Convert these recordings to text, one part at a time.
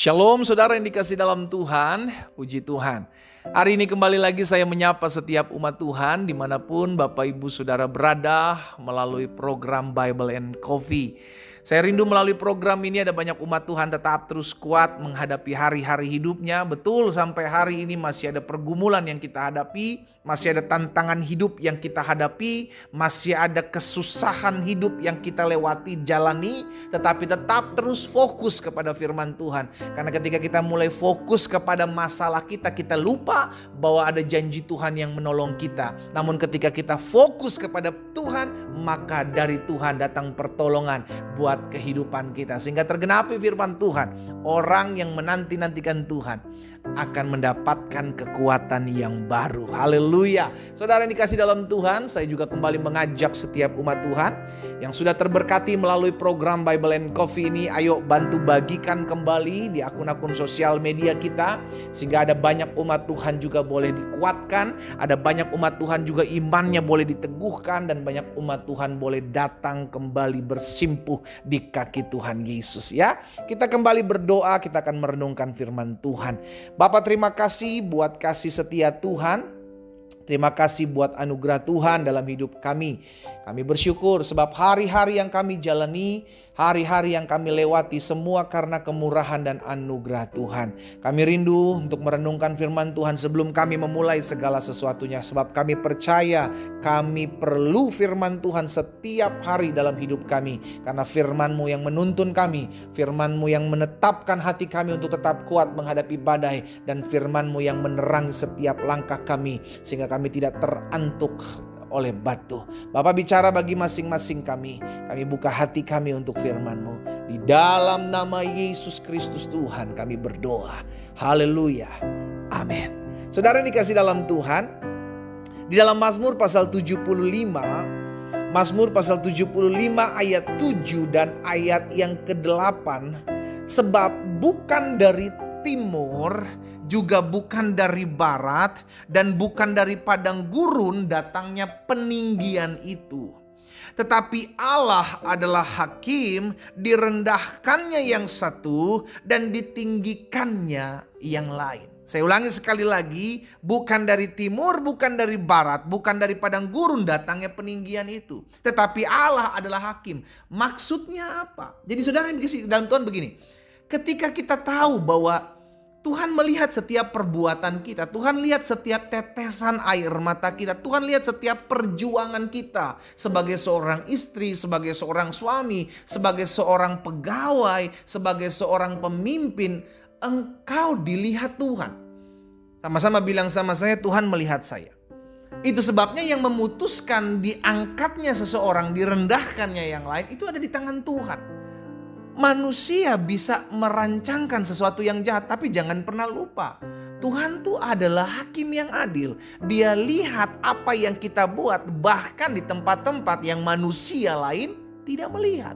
Shalom saudara yang dikasih dalam Tuhan, puji Tuhan. Hari ini kembali lagi saya menyapa setiap umat Tuhan dimanapun Bapak Ibu Saudara berada melalui program Bible and Coffee. Saya rindu melalui program ini ada banyak umat Tuhan tetap terus kuat menghadapi hari-hari hidupnya. Betul sampai hari ini masih ada pergumulan yang kita hadapi, masih ada tantangan hidup yang kita hadapi, masih ada kesusahan hidup yang kita lewati, jalani. Tetapi tetap terus fokus kepada firman Tuhan. Karena ketika kita mulai fokus kepada masalah kita, kita lupa bahwa ada janji Tuhan yang menolong kita. Namun ketika kita fokus kepada Tuhan, maka dari Tuhan datang pertolongan buat kehidupan kita. Sehingga tergenapi firman Tuhan, orang yang menanti-nantikan Tuhan akan mendapatkan kekuatan yang baru. Haleluya. Saudara yang dikasih dalam Tuhan, saya juga kembali mengajak setiap umat Tuhan yang sudah terberkati melalui program Bible and Coffee ini, ayo bantu bagikan kembali di akun-akun sosial media kita, sehingga ada banyak umat Tuhan juga boleh dikuatkan, ada banyak umat Tuhan juga imannya boleh diteguhkan, dan banyak umat Tuhan boleh datang kembali bersimpuh di kaki Tuhan Yesus ya. Kita kembali berdoa, kita akan merenungkan firman Tuhan. Bapak terima kasih buat kasih setia Tuhan. Terima kasih buat anugerah Tuhan dalam hidup kami. Kami bersyukur sebab hari-hari yang kami jalani, hari-hari yang kami lewati semua karena kemurahan dan anugerah Tuhan. Kami rindu untuk merenungkan firman Tuhan sebelum kami memulai segala sesuatunya. Sebab kami percaya kami perlu firman Tuhan setiap hari dalam hidup kami. Karena firman-Mu yang menuntun kami, firman-Mu yang menetapkan hati kami untuk tetap kuat menghadapi badai, dan firman-Mu yang menerangi setiap langkah kami sehingga kami tidak terantuk oleh batu. Bapak bicara bagi masing-masing kami. Kami buka hati kami untuk firman-Mu. Di dalam nama Yesus Kristus Tuhan kami berdoa. Haleluya. Amin. Saudara yang dikasih dalam Tuhan, di dalam Mazmur pasal 75, Mazmur pasal 75 ayat 7 dan ayat yang ke-8, sebab bukan dari timur, juga bukan dari barat, dan bukan dari padang gurun datangnya peninggian itu. Tetapi Allah adalah hakim, direndahkannya yang satu dan ditinggikannya yang lain. Saya ulangi sekali lagi, bukan dari timur, bukan dari barat, bukan dari padang gurun datangnya peninggian itu. Tetapi Allah adalah hakim. Maksudnya apa? Jadi saudara yang dikasih dalam Tuhan begini, ketika kita tahu bahwa Tuhan melihat setiap perbuatan kita. Tuhan lihat setiap tetesan air mata kita. Tuhan lihat setiap perjuangan kita. Sebagai seorang istri, sebagai seorang suami, sebagai seorang pegawai, sebagai seorang pemimpin. Engkau dilihat Tuhan. Sama-sama bilang sama saya, Tuhan melihat saya. Itu sebabnya yang memutuskan diangkatnya seseorang, direndahkannya yang lain, itu ada di tangan Tuhan. Manusia bisa merancangkan sesuatu yang jahat, tapi jangan pernah lupa, Tuhan tuh adalah hakim yang adil. Dia lihat apa yang kita buat, bahkan di tempat-tempat yang manusia lain tidak melihat.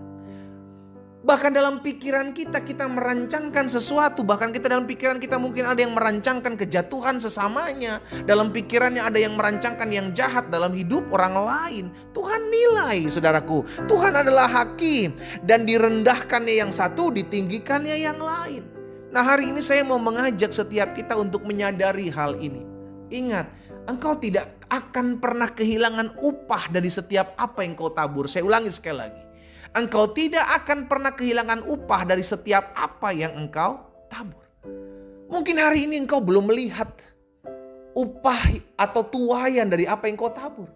Bahkan dalam pikiran kita, kita merancangkan sesuatu. Bahkan kita dalam pikiran kita mungkin ada yang merancangkan kejatuhan sesamanya. Dalam pikirannya ada yang merancangkan yang jahat dalam hidup orang lain. Tuhan nilai, saudaraku. Tuhan adalah hakim. Dan direndahkannya yang satu, ditinggikannya yang lain. Nah, hari ini saya mau mengajak setiap kita untuk menyadari hal ini. Ingat, engkau tidak akan pernah kehilangan upah dari setiap apa yang kau tabur. Saya ulangi sekali lagi. Engkau tidak akan pernah kehilangan upah dari setiap apa yang engkau tabur. Mungkin hari ini engkau belum melihat upah atau tuaian dari apa yang kau tabur.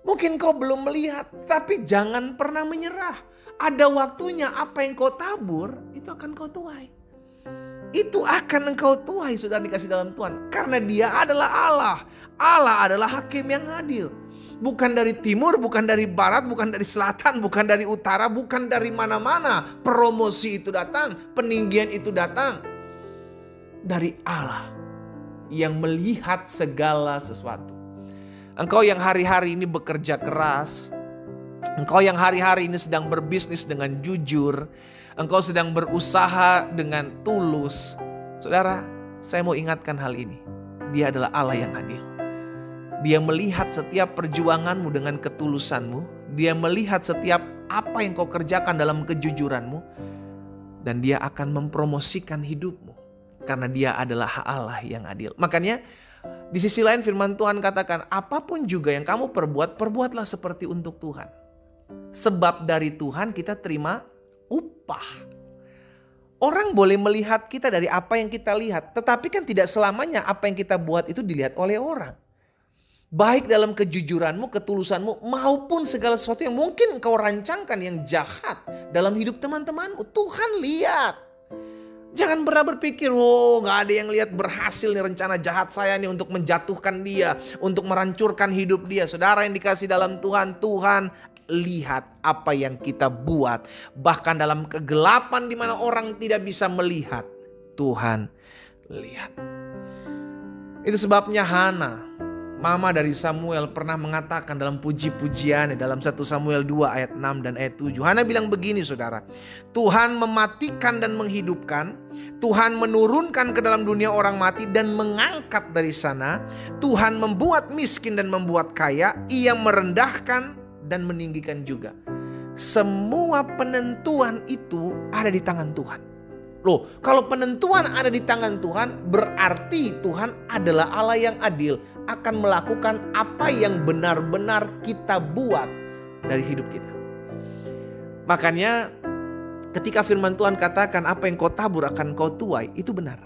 Mungkin engkau belum melihat, tapi jangan pernah menyerah. Ada waktunya apa yang kau tabur, itu akan kau tuai. Itu akan engkau tuai, sudah dikasih dalam Tuhan. Karena Dia adalah Allah. Allah adalah hakim yang adil. Bukan dari timur, bukan dari barat, bukan dari selatan, bukan dari utara, bukan dari mana-mana. Promosi itu datang, peninggian itu datang. Dari Allah yang melihat segala sesuatu. Engkau yang hari-hari ini bekerja keras. Engkau yang hari-hari ini sedang berbisnis dengan jujur. Engkau sedang berusaha dengan tulus. Saudara, saya mau ingatkan hal ini. Dia adalah Allah yang adil. Dia melihat setiap perjuanganmu dengan ketulusanmu. Dia melihat setiap apa yang kau kerjakan dalam kejujuranmu. Dan dia akan mempromosikan hidupmu. Karena dia adalah Allah yang adil. Makanya di sisi lain firman Tuhan katakan, apapun juga yang kamu perbuat, perbuatlah seperti untuk Tuhan. Sebab dari Tuhan kita terima upah. Orang boleh melihat kita dari apa yang kita lihat. Tetapi kan tidak selamanya apa yang kita buat itu dilihat oleh orang. Baik dalam kejujuranmu, ketulusanmu, maupun segala sesuatu yang mungkin kau rancangkan yang jahat dalam hidup teman-temanmu. Tuhan lihat. Jangan pernah berpikir, gak ada yang lihat berhasil nih rencana jahat saya nih untuk menjatuhkan dia, untuk merancurkan hidup dia. Saudara yang dikasih dalam Tuhan, Tuhan lihat apa yang kita buat. Bahkan dalam kegelapan di mana orang tidak bisa melihat, Tuhan lihat. Itu sebabnya Hana, mama dari Samuel, pernah mengatakan dalam puji-pujiannya dalam 1 Samuel 2 ayat 6 dan ayat 7. Hana bilang begini saudara, Tuhan mematikan dan menghidupkan, Tuhan menurunkan ke dalam dunia orang mati dan mengangkat dari sana, Tuhan membuat miskin dan membuat kaya, Ia merendahkan dan meninggikan juga. Semua penentuan itu ada di tangan Tuhan. Loh, kalau penentuan ada di tangan Tuhan, berarti Tuhan adalah Allah yang adil, akan melakukan apa yang benar-benar kita buat dari hidup kita. Makanya ketika firman Tuhan katakan apa yang kau tabur akan kau tuai, itu benar.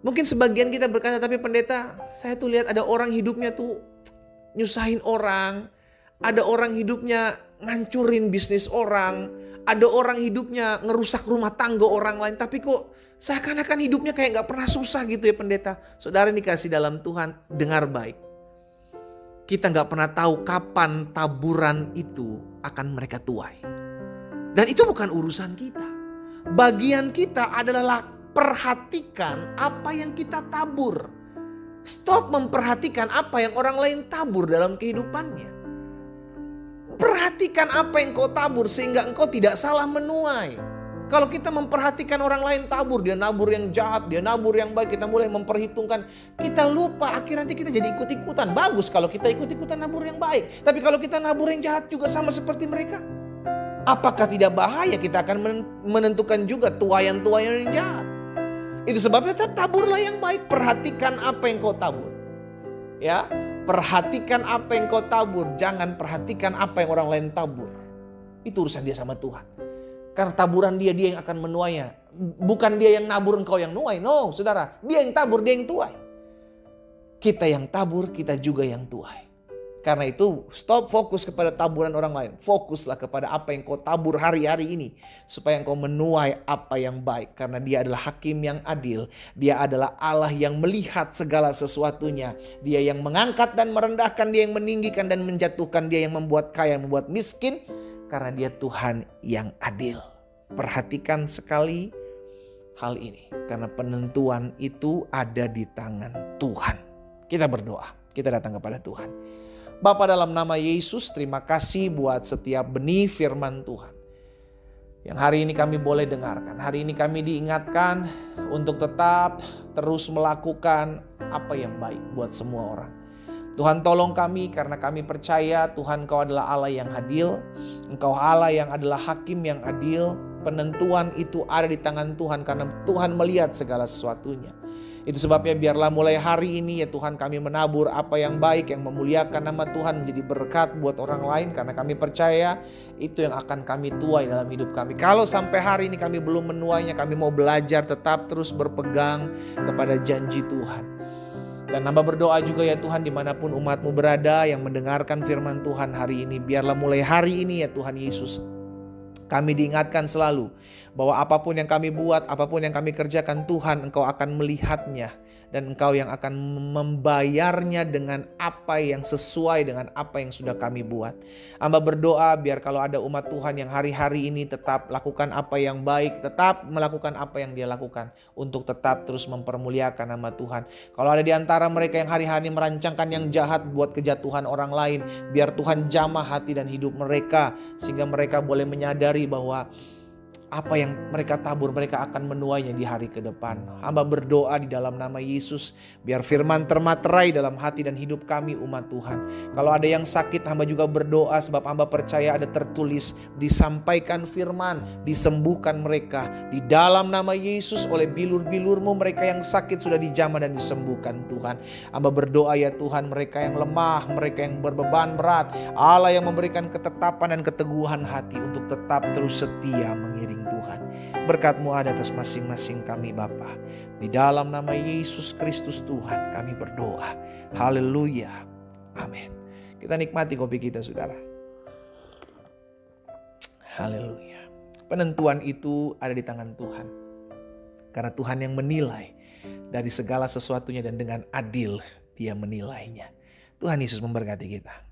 Mungkin sebagian kita berkata, tapi pendeta, saya tuh lihat ada orang hidupnya tuh nyusahin orang, ada orang hidupnya ngancurin bisnis orang, ada orang hidupnya ngerusak rumah tangga orang lain, tapi kok seakan-akan hidupnya kayak gak pernah susah gitu ya pendeta. Saudara dikasih dalam Tuhan, dengar baik. Kita gak pernah tahu kapan taburan itu akan mereka tuai. Dan itu bukan urusan kita. Bagian kita adalah perhatikan apa yang kita tabur. Stop memperhatikan apa yang orang lain tabur dalam kehidupannya. Perhatikan apa yang kau tabur sehingga engkau tidak salah menuai. Kalau kita memperhatikan orang lain tabur, dia nabur yang jahat, dia nabur yang baik, kita mulai memperhitungkan, kita lupa akhirnya nanti kita jadi ikut-ikutan. Bagus kalau kita ikut-ikutan nabur yang baik, tapi kalau kita nabur yang jahat juga sama seperti mereka, apakah tidak bahaya kita akan menentukan juga tuayan-tuayan yang jahat? Itu sebabnya tetap taburlah yang baik. Perhatikan apa yang kau tabur. Ya, perhatikan apa yang kau tabur. Jangan perhatikan apa yang orang lain tabur. Itu urusan dia sama Tuhan. Karena taburan dia yang akan menuainya. Bukan dia yang nabur, engkau yang nuai. No, saudara. Dia yang tabur, dia yang tuai. Kita yang tabur, kita juga yang tuai. Karena itu stop fokus kepada taburan orang lain. Fokuslah kepada apa yang kau tabur hari-hari ini. Supaya engkau menuai apa yang baik. Karena dia adalah hakim yang adil. Dia adalah Allah yang melihat segala sesuatunya. Dia yang mengangkat dan merendahkan. Dia yang meninggikan dan menjatuhkan. Dia yang membuat kaya, membuat miskin. Karena dia Tuhan yang adil. Perhatikan sekali hal ini. Karena penentuan itu ada di tangan Tuhan. Kita berdoa. Kita datang kepada Tuhan. Bapa, dalam nama Yesus, terima kasih buat setiap benih firman Tuhan yang hari ini kami boleh dengarkan. Hari ini kami diingatkan untuk tetap terus melakukan apa yang baik buat semua orang. Tuhan, tolong kami karena kami percaya Tuhan, Engkau adalah Allah yang adil. Engkau Allah yang adalah hakim yang adil. Penentuan itu ada di tangan Tuhan karena Tuhan melihat segala sesuatunya. Itu sebabnya biarlah mulai hari ini ya Tuhan, kami menabur apa yang baik, yang memuliakan nama Tuhan, menjadi berkat buat orang lain. Karena kami percaya itu yang akan kami tuai dalam hidup kami. Kalau sampai hari ini kami belum menuainya, kami mau belajar tetap terus berpegang kepada janji Tuhan. Dan hamba berdoa juga ya Tuhan, dimanapun umat-Mu berada yang mendengarkan firman Tuhan hari ini, biarlah mulai hari ini ya Tuhan Yesus, kami diingatkan selalu bahwa apapun yang kami buat, apapun yang kami kerjakan, Tuhan, Engkau akan melihatnya. Dan Engkau yang akan membayarnya dengan apa yang sesuai dengan apa yang sudah kami buat. Hamba berdoa biar kalau ada umat Tuhan yang hari-hari ini tetap lakukan apa yang baik, tetap melakukan apa yang dia lakukan, untuk tetap terus mempermuliakan nama Tuhan. Kalau ada di antara mereka yang hari-hari merancangkan yang jahat buat kejatuhan orang lain, biar Tuhan jamah hati dan hidup mereka, sehingga mereka boleh menyadari bahwa apa yang mereka tabur, mereka akan menuainya di hari ke depan. Hamba berdoa di dalam nama Yesus, biar firman termaterai dalam hati dan hidup kami umat Tuhan. Kalau ada yang sakit, hamba juga berdoa sebab hamba percaya ada tertulis, disampaikan firman, disembuhkan mereka. Di dalam nama Yesus, oleh bilur-bilur-Mu mereka yang sakit sudah dijamah dan disembuhkan Tuhan. Hamba berdoa ya Tuhan, mereka yang lemah, mereka yang berbeban berat, Allah yang memberikan ketetapan dan keteguhan hati untuk tetap terus setia mengiring Tuhan. Berkat-Mu ada atas masing-masing kami Bapa. Di dalam nama Yesus Kristus Tuhan kami berdoa. Haleluya. Amin. Kita nikmati kopi kita saudara. Haleluya. Penentuan itu ada di tangan Tuhan. Karena Tuhan yang menilai dari segala sesuatunya dan dengan adil Dia menilainya. Tuhan Yesus memberkati kita.